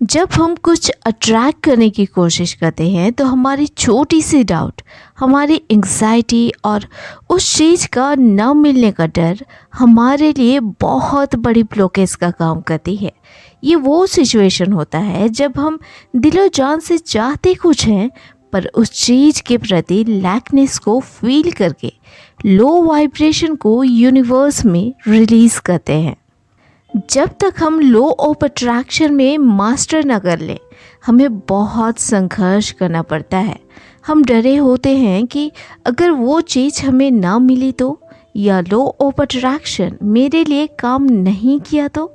जब हम कुछ अट्रैक्ट करने की कोशिश करते हैं तो हमारी छोटी सी डाउट, हमारी एंग्जाइटी और उस चीज़ का न मिलने का डर हमारे लिए बहुत बड़ी ब्लॉकेज का काम करती है। ये वो सिचुएशन होता है जब हम दिलो जान से चाहते कुछ हैं पर उस चीज़ के प्रति लैकनेस को फील करके लो वाइब्रेशन को यूनिवर्स में रिलीज़ करते हैं। जब तक हम लो ऑफ अट्रैक्शन में मास्टर न कर लें, हमें बहुत संघर्ष करना पड़ता है। हम डरे होते हैं कि अगर वो चीज़ हमें ना मिली तो, या लो ऑफ अट्रैक्शन मेरे लिए काम नहीं किया तो,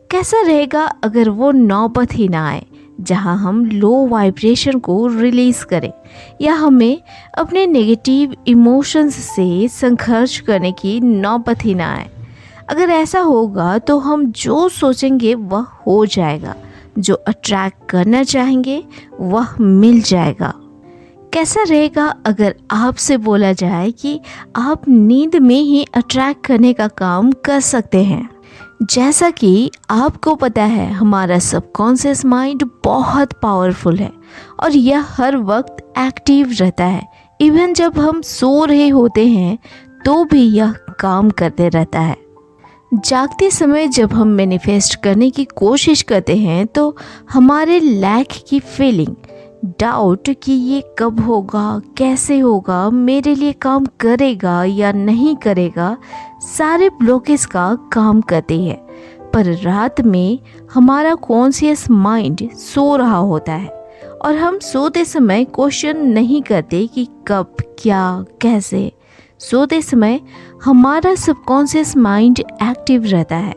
कैसा रहेगा अगर वो नौबत ही ना आए जहां हम लो वाइब्रेशन को रिलीज़ करें, या हमें अपने नेगेटिव इमोशंस से संघर्ष करने की नौबत ही ना आए। अगर ऐसा होगा तो हम जो सोचेंगे वह हो जाएगा, जो अट्रैक्ट करना चाहेंगे वह मिल जाएगा। कैसा रहेगा अगर आपसे बोला जाए कि आप नींद में ही अट्रैक्ट करने का काम कर सकते हैं। जैसा कि आपको पता है, हमारा सबकॉन्शियस माइंड बहुत पावरफुल है और यह हर वक्त एक्टिव रहता है। इवन जब हम सो रहे होते हैं तो भी यह काम करते रहता है। जागते समय जब हम मैनिफेस्ट करने की कोशिश करते हैं तो हमारे लैक की फीलिंग, डाउट कि ये कब होगा, कैसे होगा, मेरे लिए काम करेगा या नहीं करेगा, सारे ब्लॉकेज का काम करती है। पर रात में हमारा कॉन्शियस माइंड सो रहा होता है और हम सोते समय क्वेश्चन नहीं करते कि कब, क्या, कैसे। सोते समय हमारा सबकॉन्शियस माइंड एक्टिव रहता है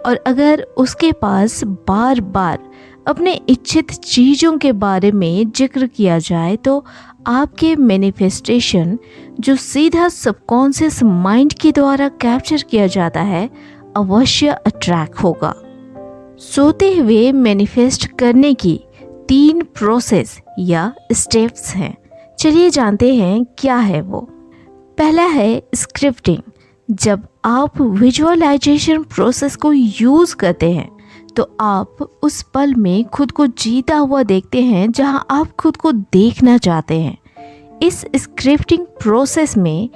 और अगर उसके पास बार बार अपने इच्छित चीज़ों के बारे में जिक्र किया जाए तो आपके मैनिफेस्टेशन, जो सीधा सबकॉन्शियस माइंड के द्वारा कैप्चर किया जाता है, अवश्य अट्रैक्ट होगा। सोते हुए मैनिफेस्ट करने की 3 प्रोसेस या स्टेप्स हैं। चलिए जानते हैं क्या है वो। पहला है स्क्रिप्टिंग। जब आप विजुअलाइजेशन प्रोसेस को यूज़ करते हैं तो आप उस पल में खुद को जीता हुआ देखते हैं जहां आप खुद को देखना चाहते हैं। इस स्क्रिप्टिंग प्रोसेस में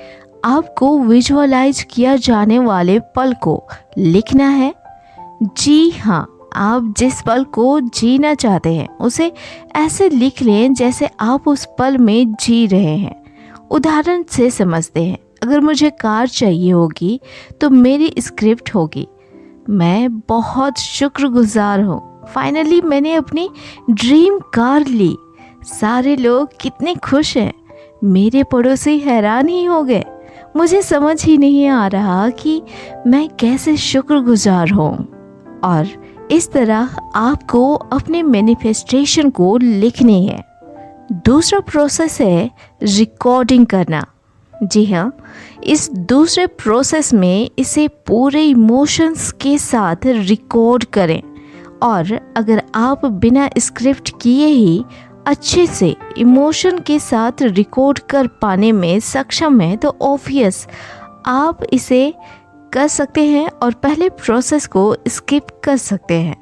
आपको विजुअलाइज किया जाने वाले पल को लिखना है। जी हाँ, आप जिस पल को जीना चाहते हैं उसे ऐसे लिख लें जैसे आप उस पल में जी रहे हैं। उदाहरण से समझते हैं, अगर मुझे कार चाहिए होगी तो मेरी स्क्रिप्ट होगी, मैं बहुत शुक्रगुजार हूँ, फाइनली मैंने अपनी ड्रीम कार ली, सारे लोग कितने खुश हैं, मेरे पड़ोसी हैरान ही हो गए, मुझे समझ ही नहीं आ रहा कि मैं कैसे शुक्रगुजार हूँ। और इस तरह आपको अपने मैनिफेस्टेशन को लिखनी है। दूसरा प्रोसेस है रिकॉर्डिंग करना। जी हाँ, इस दूसरे प्रोसेस में इसे पूरे इमोशंस के साथ रिकॉर्ड करें और अगर आप बिना स्क्रिप्ट किए ही अच्छे से इमोशन के साथ रिकॉर्ड कर पाने में सक्षम हैं तो ऑब्वियस आप इसे कर सकते हैं और पहले प्रोसेस को स्किप कर सकते हैं।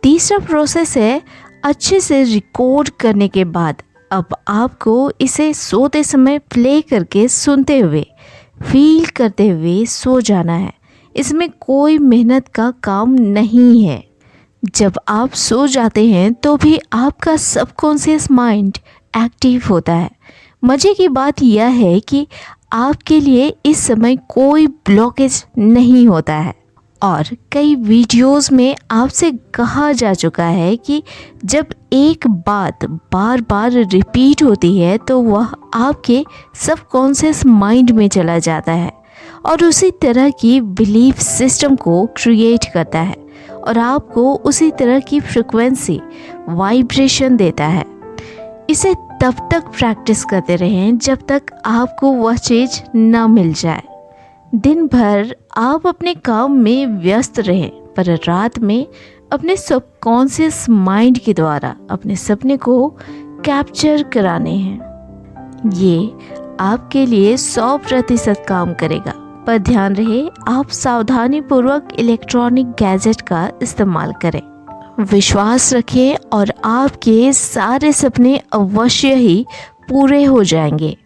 तीसरा प्रोसेस है अच्छे से रिकॉर्ड करने के बाद अब आपको इसे सोते समय प्ले करके सुनते हुए, फील करते हुए सो जाना है। इसमें कोई मेहनत का काम नहीं है। जब आप सो जाते हैं तो भी आपका सबकॉन्शियस माइंड एक्टिव होता है। मज़े की बात यह है कि आपके लिए इस समय कोई ब्लॉकेज नहीं होता है और कई वीडियोस में आपसे कहा जा चुका है कि जब एक बात बार बार रिपीट होती है तो वह आपके सबकॉन्शियस माइंड में चला जाता है और उसी तरह की बिलीफ सिस्टम को क्रिएट करता है और आपको उसी तरह की फ्रिक्वेंसी, वाइब्रेशन देता है। इसे तब तक प्रैक्टिस करते रहें जब तक आपको वह चीज़ न मिल जाए। दिन भर आप अपने काम में व्यस्त रहें पर रात में अपने सबकॉन्शियस माइंड के द्वारा अपने सपने को कैप्चर कराने हैं। ये आपके लिए 100% काम करेगा, पर ध्यान रहे आप सावधानी पूर्वक इलेक्ट्रॉनिक गैजेट का इस्तेमाल करें। विश्वास रखें और आपके सारे सपने अवश्य ही पूरे हो जाएंगे।